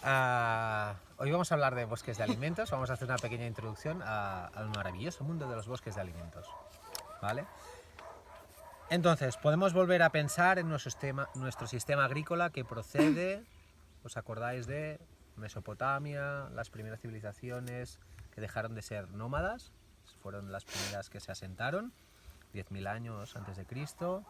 Hoy vamos a hablar de bosques de alimentos. Vamos a hacer una pequeña introducción al maravilloso mundo de los bosques de alimentos, ¿vale? Entonces, podemos volver a pensar en nuestro sistema agrícola que procede, ¿os acordáis de Mesopotamia, las primeras civilizaciones que dejaron de ser nómadas? Fueron las primeras que se asentaron, 10.000 años antes de Cristo.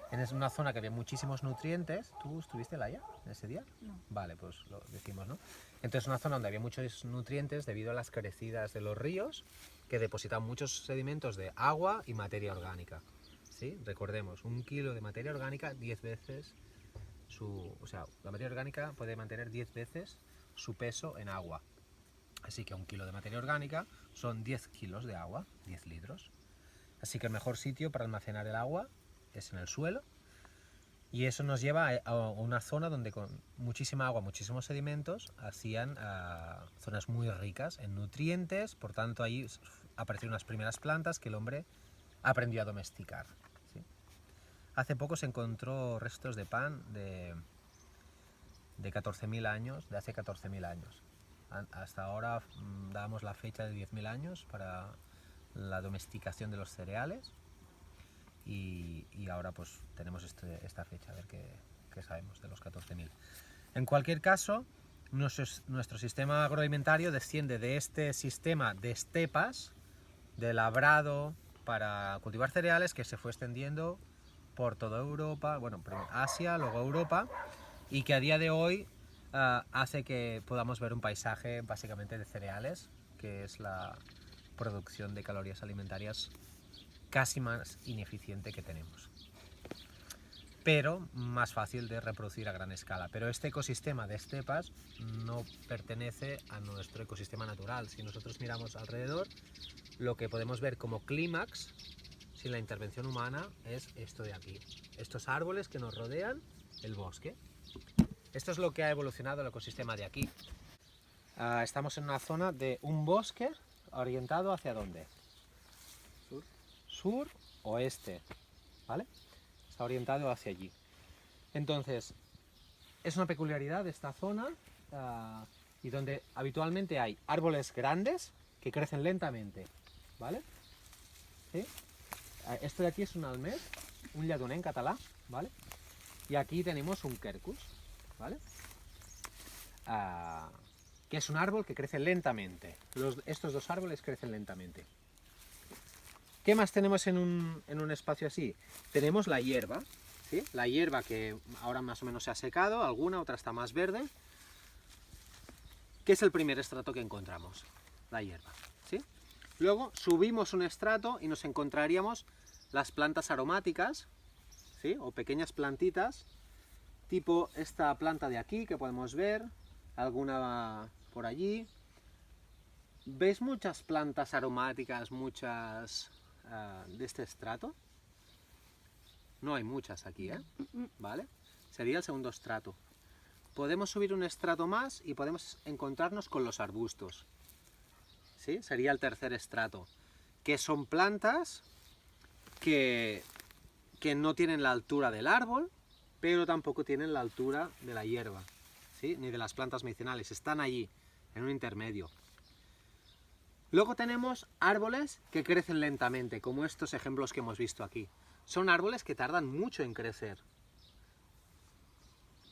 Es una zona que había muchísimos nutrientes. ¿Tú estuviste, Laia, en ese día? No. Vale, pues lo decimos, ¿no? Entonces, una zona donde había muchos nutrientes debido a las crecidas de los ríos que depositaban muchos sedimentos de agua y materia orgánica. ¿Sí? Recordemos, 1 kilo de materia orgánica, 10 veces o sea, la materia orgánica puede mantener 10 veces su peso en agua. Así que 1 kilo de materia orgánica son 10 kilos de agua, 10 litros. Así que el mejor sitio para almacenar el agua es en el suelo, y eso nos lleva a una zona donde con muchísima agua, muchísimos sedimentos, hacían zonas muy ricas en nutrientes. Por tanto, ahí aparecieron las primeras plantas que el hombre aprendió a domesticar, ¿sí? Hace poco se encontró restos de pan de 14.000 años, de hace 14.000 años. Hasta ahora dábamos la fecha de 10.000 años para la domesticación de los cereales. Y ahora pues tenemos esta fecha, a ver qué sabemos de los 14.000. En cualquier caso, nuestro sistema agroalimentario desciende de este sistema de estepas, de labrado para cultivar cereales, que se fue extendiendo por toda Europa, bueno, primero Asia, luego Europa, y que a día de hoy hace que podamos ver un paisaje básicamente de cereales, que es la producción de calorías alimentarias casi más ineficiente que tenemos, pero más fácil de reproducir a gran escala. Pero este ecosistema de estepas no pertenece a nuestro ecosistema natural. Si nosotros miramos alrededor, lo que podemos ver como clímax, sin la intervención humana, es esto de aquí. Estos árboles que nos rodean, el bosque. Esto es lo que ha evolucionado el ecosistema de aquí. Estamos en una zona de un bosque orientado ¿hacia dónde? Sur, oeste, ¿vale? Está orientado hacia allí. Entonces, es una peculiaridad de esta zona y donde habitualmente hay árboles grandes que crecen lentamente, ¿vale? ¿Sí? Esto de aquí es un almés, un lladoner en catalán, ¿vale? Y aquí tenemos un quercus, ¿vale? Que es un árbol que crece lentamente. Estos dos árboles crecen lentamente. ¿Qué más tenemos en un espacio así? Tenemos la hierba, ¿sí? La hierba que ahora más o menos se ha secado, alguna, otra está más verde. ¿Qué es el primer estrato que encontramos? La hierba, ¿sí? Luego subimos un estrato y nos encontraríamos las plantas aromáticas, ¿sí? O pequeñas plantitas, tipo esta planta de aquí que podemos ver, alguna por allí. ¿Ves muchas plantas aromáticas, muchas de este estrato? No hay muchas aquí, ¿eh? ¿Vale? Sería el segundo estrato. Podemos subir un estrato más y podemos encontrarnos con los arbustos, ¿sí? Sería el tercer estrato, que son plantas que no tienen la altura del árbol, pero tampoco tienen la altura de la hierba, ¿sí? Ni de las plantas medicinales, están allí, en un intermedio. Luego tenemos árboles que crecen lentamente, como estos ejemplos que hemos visto aquí. Son árboles que tardan mucho en crecer.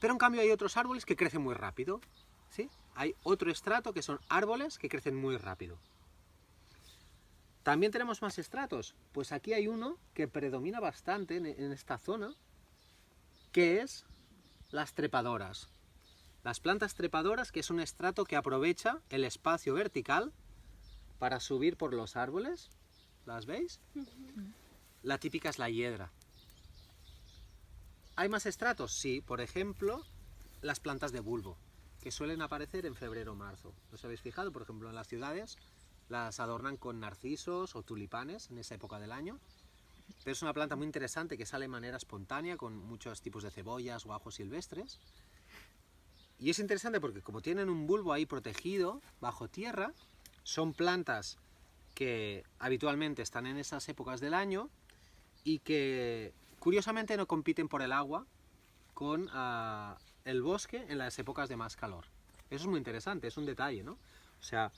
Pero en cambio hay otros árboles que crecen muy rápido, ¿sí? Hay otro estrato que son árboles que crecen muy rápido. También tenemos más estratos. Pues aquí hay uno que predomina bastante en esta zona, que es las trepadoras. Las plantas trepadoras, que es un estrato que aprovecha el espacio vertical para subir por los árboles. ¿Las veis? La típica es la hiedra. ¿Hay más estratos? Sí, por ejemplo, las plantas de bulbo, que suelen aparecer en febrero o marzo. ¿Os habéis fijado? Por ejemplo, en las ciudades las adornan con narcisos o tulipanes en esa época del año. Pero es una planta muy interesante que sale de manera espontánea con muchos tipos de cebollas o ajos silvestres. Y es interesante porque como tienen un bulbo ahí protegido bajo tierra, son plantas que habitualmente están en esas épocas del año y que curiosamente no compiten por el agua con el bosque en las épocas de más calor. Eso es muy interesante, es un detalle, ¿no? O sea,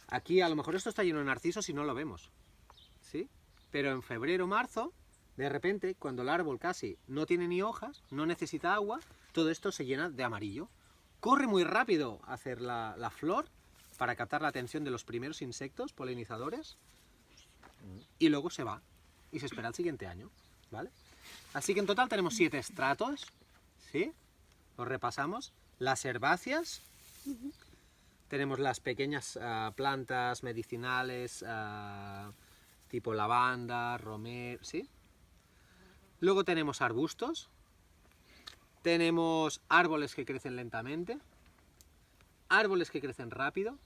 aquí a lo mejor esto está lleno de narcisos y no lo vemos, ¿sí? Pero en febrero, marzo, de repente, cuando el árbol casi no tiene ni hojas, no necesita agua, todo esto se llena de amarillo. Corre muy rápido a hacer la flor para captar la atención de los primeros insectos polinizadores y luego se va y se espera el siguiente año, ¿vale? Así que en total tenemos 7 estratos, ¿sí? Los repasamos. Las herbáceas, tenemos las pequeñas plantas medicinales, tipo lavanda, romero, ¿sí? Luego tenemos arbustos, tenemos árboles que crecen lentamente, árboles que crecen rápido,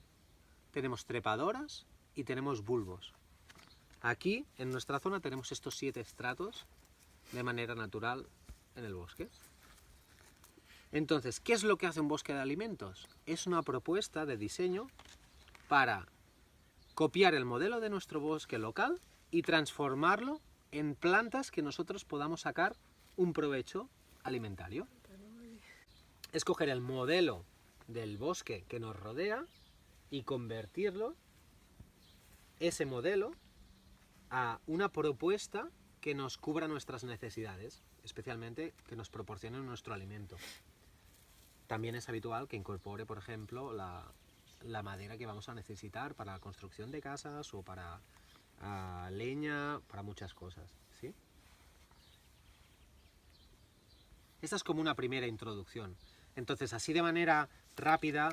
tenemos trepadoras y tenemos bulbos. Aquí, en nuestra zona, tenemos estos 7 estratos de manera natural en el bosque. Entonces, ¿qué es lo que hace un bosque de alimentos? Es una propuesta de diseño para copiar el modelo de nuestro bosque local y transformarlo en plantas que nosotros podamos sacar un provecho alimentario. Es coger el modelo del bosque que nos rodea y convertirlo, ese modelo, a una propuesta que nos cubra nuestras necesidades, especialmente que nos proporcione nuestro alimento. También es habitual que incorpore, por ejemplo, la madera que vamos a necesitar para la construcción de casas o para leña, para muchas cosas, ¿sí? Esta es como una primera introducción. Entonces, así de manera rápida,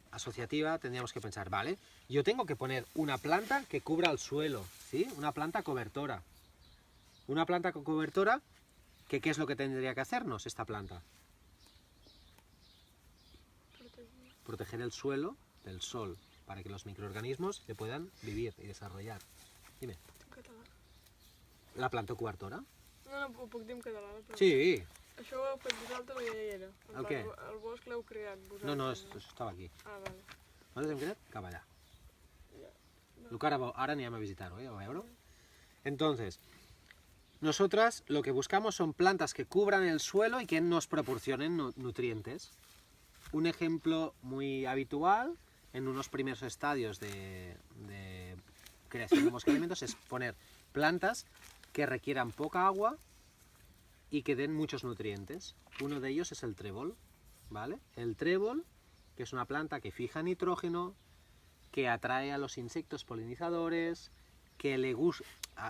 asociativa, tendríamos que pensar, vale, yo tengo que poner una planta que cubra el suelo, ¿sí? Una planta cobertora. Una planta cobertora, que ¿qué es lo que tendría que hacernos esta planta? Proteger el suelo del sol, para que los microorganismos le puedan vivir y desarrollar. Dime. La planta cobertora? No, ho puc dir en català. Però... Sí. Això ho heu fet vosaltres o ja hi era? El què? El bosc l'heu creat vosaltres? No, eso estaba aquí. Ah, vale. Nosaltres hem creat cap allà. Ja. Lo que ahora anirem a visitar-ho, a veure. Entonces, nosotras lo que buscamos son plantas que cubran el suelo y que nos proporcionen nutrientes. Un ejemplo muy habitual en unos primeros estadios de creación de bosque de alimentos es poner plantas que requieran poca agua y que den muchos nutrientes. Uno de ellos es el trébol, ¿vale? El trébol, que es una planta que fija nitrógeno, que atrae a los insectos polinizadores, que le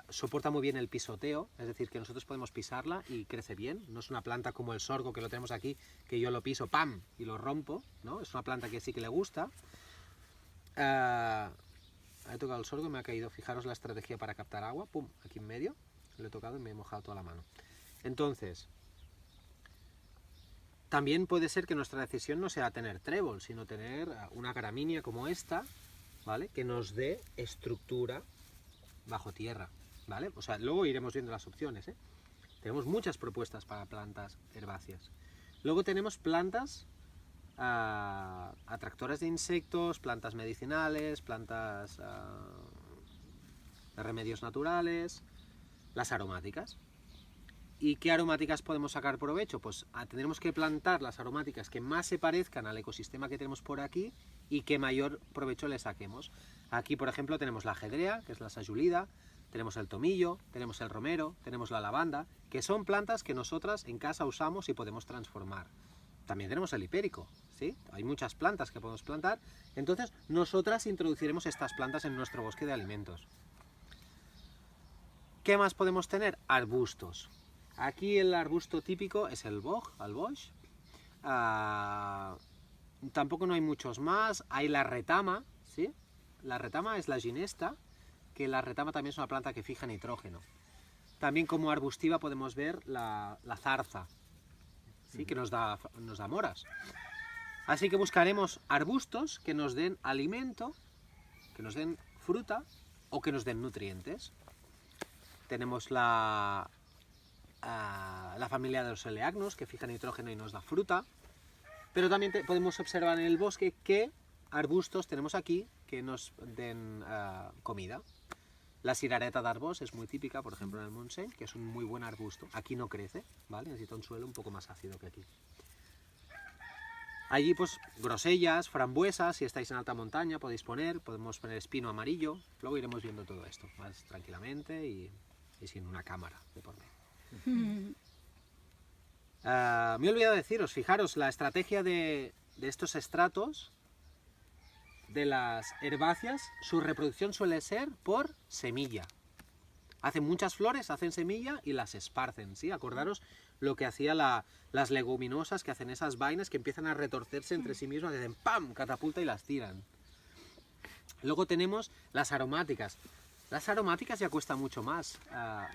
soporta muy bien el pisoteo, es decir, que nosotros podemos pisarla y crece bien. No es una planta como el sorgo que lo tenemos aquí, que yo lo piso, ¡pam!, y lo rompo, ¿no? Es una planta que sí que le gusta. He tocado el sorgo y me ha caído, fijaros la estrategia para captar agua, ¡pum!, aquí en medio, lo he tocado y me he mojado toda la mano. Entonces, también puede ser que nuestra decisión no sea tener trébol, sino tener una gramínea como esta, ¿vale?, que nos dé estructura bajo tierra, ¿vale? O sea, luego iremos viendo las opciones, ¿eh? Tenemos muchas propuestas para plantas herbáceas. Luego tenemos plantas atractoras de insectos, plantas medicinales, plantas de remedios naturales, las aromáticas. ¿Y qué aromáticas podemos sacar provecho? Pues tendremos que plantar las aromáticas que más se parezcan al ecosistema que tenemos por aquí y que mayor provecho le saquemos. Aquí, por ejemplo, tenemos la ajedrea, que es la sayulida, tenemos el tomillo, tenemos el romero, tenemos la lavanda, que son plantas que nosotras en casa usamos y podemos transformar. También tenemos el hipérico, ¿sí? Hay muchas plantas que podemos plantar, entonces nosotras introduciremos estas plantas en nuestro bosque de alimentos. ¿Qué más podemos tener? Arbustos. Aquí el arbusto típico es el boj, el boix. Tampoco no hay muchos más. Hay la retama, ¿sí? La retama es la ginesta, que la retama también es una planta que fija nitrógeno. También como arbustiva podemos ver la zarza, ¿sí?, que nos da moras. Así que buscaremos arbustos que nos den alimento, que nos den fruta o que nos den nutrientes. Tenemos la familia de los eleagnos, que fija nitrógeno y nos da fruta, pero también podemos observar en el bosque qué arbustos tenemos aquí que nos den comida. La cirareta d'arbós es muy típica, por ejemplo, en el Montseny, que es un muy buen arbusto. Aquí no crece, ¿vale? Necesita un suelo un poco más ácido que aquí. Allí pues grosellas, frambuesas, si estáis en alta montaña podemos poner espino amarillo, luego iremos viendo todo esto más tranquilamente y sin una cámara de por medio. Me he olvidado deciros, fijaros, la estrategia de estos estratos de las herbáceas, su reproducción suele ser por semilla. Hacen muchas flores, hacen semilla y las esparcen, ¿sí? Acordaros lo que hacían las leguminosas, que hacen esas vainas que empiezan a retorcerse entre sí mismas, que hacen ¡pam!, catapulta y las tiran. Luego tenemos las aromáticas. Las aromáticas ya cuesta mucho más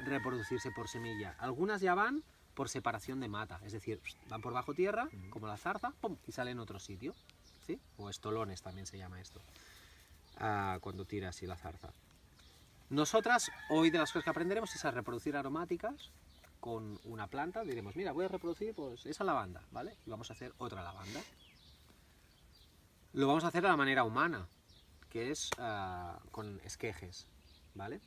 reproducirse por semilla. Algunas ya van por separación de mata, es decir, van por bajo tierra, como la zarza, ¡pum!, y salen en otro sitio, ¿sí? O estolones también se llama esto, cuando tira así la zarza. Nosotras, hoy de las cosas que aprenderemos es a reproducir aromáticas con una planta. Diremos, mira, voy a reproducir pues esa lavanda, ¿vale? Y vamos a hacer otra lavanda. Lo vamos a hacer a la manera humana, que es con esquejes, ¿vale?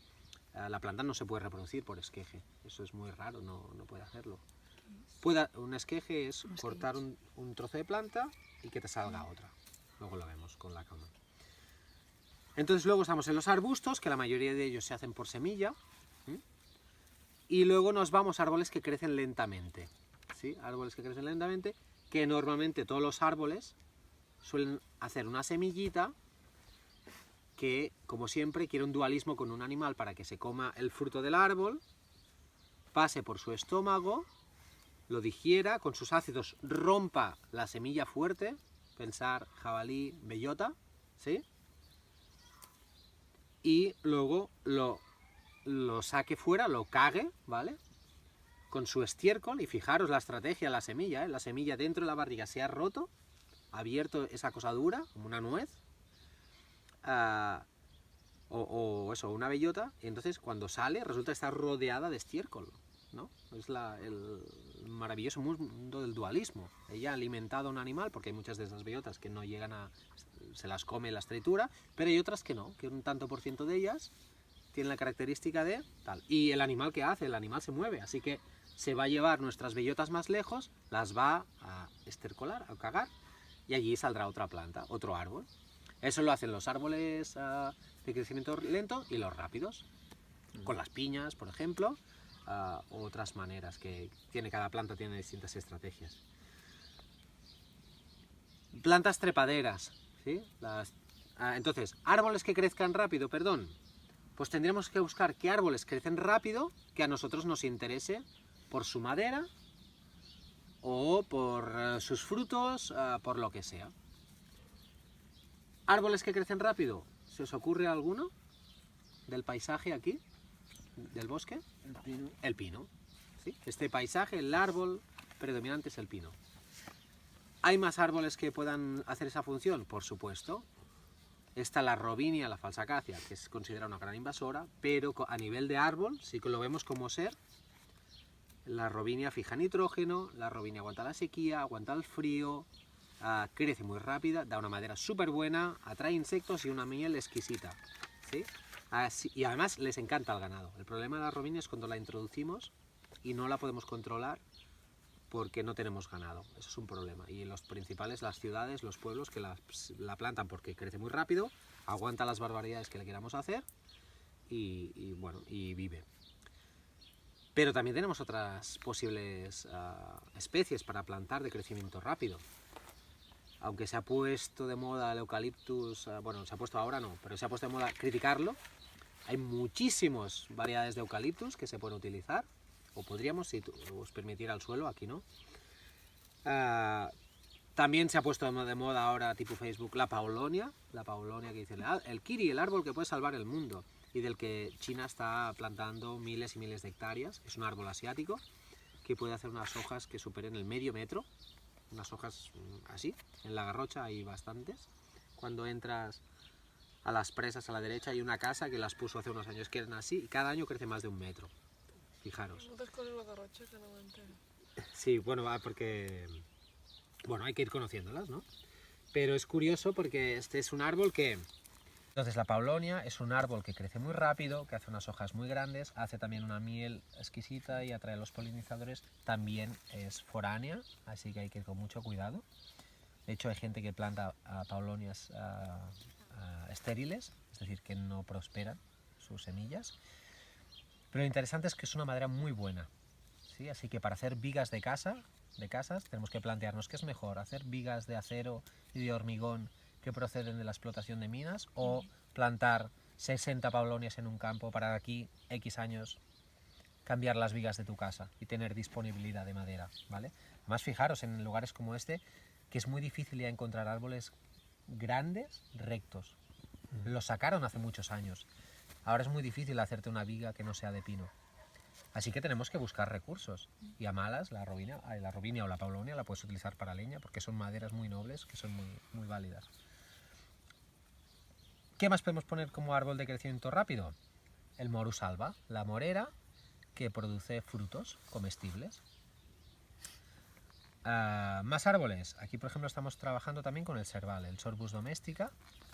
La planta no se puede reproducir por esqueje, eso es muy raro, no puede hacerlo. Un esqueje es cortar un trozo de planta y que te salga otra. Luego lo vemos con la cámara. Entonces luego estamos en los arbustos, que la mayoría de ellos se hacen por semilla. ¿Sí? Y luego nos vamos a árboles que crecen lentamente. ¿Sí? Árboles que crecen lentamente, que normalmente todos los árboles suelen hacer una semillita que, como siempre, quiere un dualismo con un animal para que se coma el fruto del árbol, pase por su estómago, lo digiera, con sus ácidos rompa la semilla fuerte, pensar jabalí, bellota, ¿sí? Y luego lo saque fuera, lo cague, ¿vale? Con su estiércol, y fijaros la estrategia, la semilla, ¿eh? La semilla dentro de la barriga se ha roto, ha abierto esa cosa dura, como una nuez, o eso, una bellota, y entonces cuando sale resulta estar rodeada de estiércol, ¿no? Es el maravilloso mundo del dualismo. Ella ha alimentado a un animal, porque hay muchas de esas bellotas que no llegan se las come, las tritura, pero hay otras que no, que un tanto por ciento de ellas tienen la característica de tal. Y el animal, ¿qué hace? El animal se mueve, así que se va a llevar nuestras bellotas más lejos, las va a estercolar, a cagar, y allí saldrá otra planta, otro árbol. Eso lo hacen los árboles de crecimiento lento y los rápidos, con las piñas, por ejemplo, otras maneras que tiene cada planta, tiene distintas estrategias. Plantas trepaderas, ¿sí? Entonces, árboles que crezcan rápido, pues tendremos que buscar qué árboles crecen rápido, que a nosotros nos interese por su madera o por sus frutos, por lo que sea. ¿Árboles que crecen rápido? ¿Se os ocurre alguno del paisaje aquí, del bosque? El pino. El pino. ¿Sí? Este paisaje, el árbol predominante es el pino. ¿Hay más árboles que puedan hacer esa función? Por supuesto. Está la robinia, la falsacacia, que es considerada una gran invasora, pero a nivel de árbol sí que lo vemos como ser. La robinia fija nitrógeno, la robinia aguanta la sequía, aguanta el frío, crece muy rápida, da una madera súper buena, atrae insectos y una miel exquisita, ¿sí? Y además les encanta al ganado. El problema de la robinia es cuando la introducimos y no la podemos controlar porque no tenemos ganado. Eso es un problema. Y los principales, las ciudades, los pueblos que la plantan porque crece muy rápido, aguanta las barbaridades que le queramos hacer y vive. Pero también tenemos otras posibles especies para plantar de crecimiento rápido. Aunque se ha puesto de moda el eucaliptus, bueno, se ha puesto ahora no, pero se ha puesto de moda criticarlo, hay muchísimas variedades de eucaliptus que se pueden utilizar, o podríamos, si os permitiera el suelo, aquí no. También se ha puesto de moda ahora, tipo Facebook, la paulonia que dice, el kiri, el árbol que puede salvar el mundo, y del que China está plantando miles y miles de hectáreas. Es un árbol asiático que puede hacer unas hojas que superen el medio metro, unas hojas así. En la Garrocha hay bastantes. Cuando entras a las presas a la derecha hay una casa que las puso hace unos años que eran así, y cada año crece más de 1 metro. Fijaros. Moltes coses a la Garrotxa que no ho entenc. Sí, bueno, porque hay que ir conociéndolas, ¿no? Pero es curioso porque este es un árbol que... Entonces la paulonia es un árbol que crece muy rápido, que hace unas hojas muy grandes, hace también una miel exquisita y atrae a los polinizadores. También es foránea, así que hay que ir con mucho cuidado. De hecho, hay gente que planta paulonias estériles, es decir, que no prosperan sus semillas. Pero lo interesante es que es una madera muy buena, ¿sí? Así que para hacer vigas de casas, tenemos que plantearnos qué es mejor, hacer vigas de acero y de hormigón que proceden de la explotación de minas, o plantar 60 paulonias en un campo para aquí X años cambiar las vigas de tu casa y tener disponibilidad de madera, ¿vale? Además, fijaros en lugares como este, que es muy difícil ya encontrar árboles grandes, rectos. Los sacaron hace muchos años. Ahora es muy difícil hacerte una viga que no sea de pino. Así que tenemos que buscar recursos. Y a malas, la robinia o la paulonia la puedes utilizar para leña, porque son maderas muy nobles, que son muy válidas. ¿Qué más podemos poner como árbol de crecimiento rápido? El morus alba, la morera, que produce frutos comestibles. Más árboles. Aquí, por ejemplo, estamos trabajando también con el serval, el Sorbus domestica,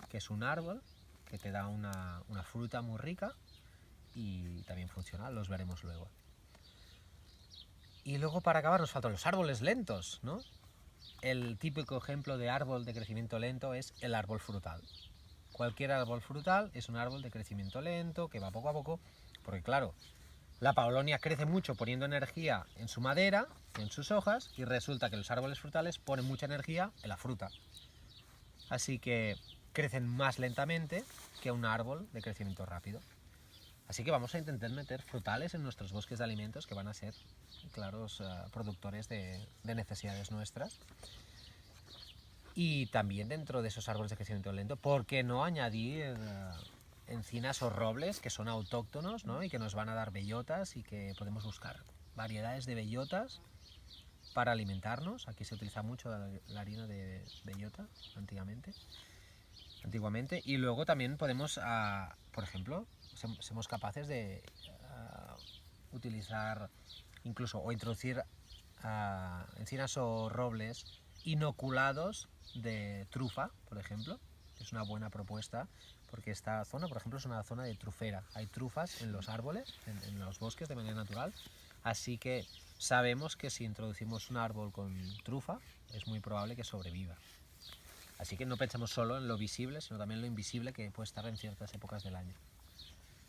que es un árbol que te da una fruta muy rica y también funcional, los veremos luego. Y luego, para acabar, nos faltan los árboles lentos, ¿no? El típico ejemplo de árbol de crecimiento lento es el árbol frutal. Cualquier árbol frutal es un árbol de crecimiento lento, que va poco a poco, porque claro, la paulonia crece mucho poniendo energía en su madera, en sus hojas, y resulta que los árboles frutales ponen mucha energía en la fruta. Así que crecen más lentamente que un árbol de crecimiento rápido. Así que vamos a intentar meter frutales en nuestros bosques de alimentos, que van a ser claros productores de necesidades nuestras. Y también dentro de esos árboles de crecimiento lento, ¿por qué no añadir encinas o robles que son autóctonos, ¿no? Y que nos van a dar bellotas, y que podemos buscar variedades de bellotas para alimentarnos? Aquí se utiliza mucho la harina de bellota antiguamente. Y luego también podemos, por ejemplo, somos capaces de utilizar incluso o introducir encinas o robles inoculados de trufa, por ejemplo. Es una buena propuesta, porque esta zona, por ejemplo, es una zona de trufera. Hay trufas en los árboles, en los bosques de manera natural, así que sabemos que si introducimos un árbol con trufa, es muy probable que sobreviva. Así que no pensemos solo en lo visible, sino también en lo invisible que puede estar en ciertas épocas del año.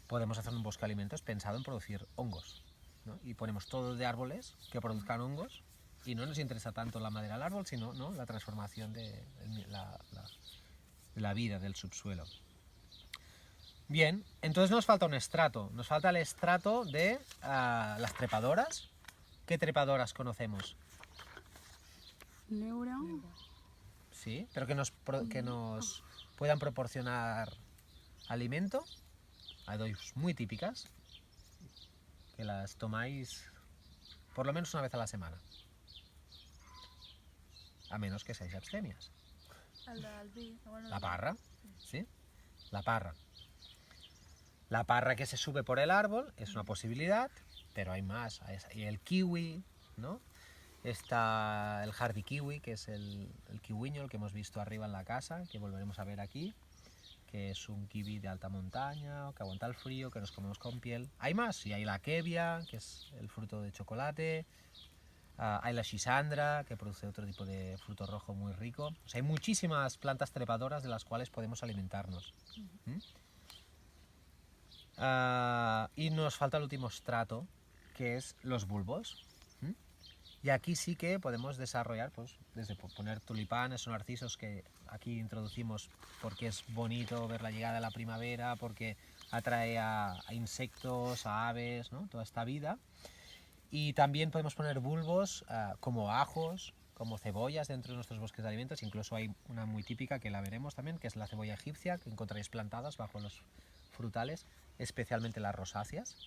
Podemos hacer un bosque de alimentos pensado en producir hongos, ¿no? Y ponemos todo de árboles que produzcan hongos, y no nos interesa tanto la madera del árbol, sino, ¿no?, la transformación de la vida del subsuelo. Bien, entonces nos falta un estrato. Nos falta el estrato de las trepadoras. ¿Qué trepadoras conocemos? Neura. Sí, pero que nos puedan proporcionar alimento. Hay dos muy típicas, que las tomáis por lo menos una vez a la semana, a menos que seáis abstemias. La parra, ¿sí? La parra. La parra que se sube por el árbol es una posibilidad, pero hay más. Hay el kiwi, ¿no? Está el hardy kiwi, que es el kiwiño, el que hemos visto arriba en la casa, que volveremos a ver aquí, que es un kiwi de alta montaña, que aguanta el frío, que nos comemos con piel. Hay más, y hay la kevia, que es el fruto de chocolate. Hay la schisandra, que produce otro tipo de fruto rojo muy rico. O sea, hay muchísimas plantas trepadoras de las cuales podemos alimentarnos. Y nos falta el último estrato, que es los bulbos. Y aquí sí que podemos desarrollar, pues, desde poner tulipanes o narcisos, que aquí introducimos porque es bonito ver la llegada de la primavera, porque atrae a insectos, a aves, ¿no?, toda esta vida. Y también podemos poner bulbos como ajos, como cebollas dentro de nuestros bosques de alimentos. Incluso hay una muy típica, que la veremos también, que es la cebolla egipcia, que encontraréis plantadas bajo los frutales, especialmente las rosáceas.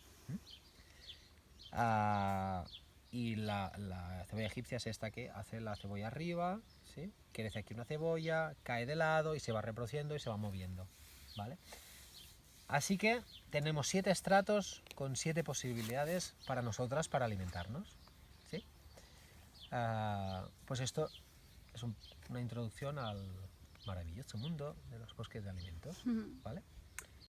Y la cebolla egipcia es esta que hace la cebolla arriba, ¿sí? Crece aquí una cebolla, cae de lado y se va reproduciendo y se va moviendo, ¿vale? Así que tenemos 7 estratos con 7 posibilidades para nosotras para alimentarnos, ¿sí? Pues esto es una introducción al maravilloso mundo de los bosques de alimentos, ¿vale?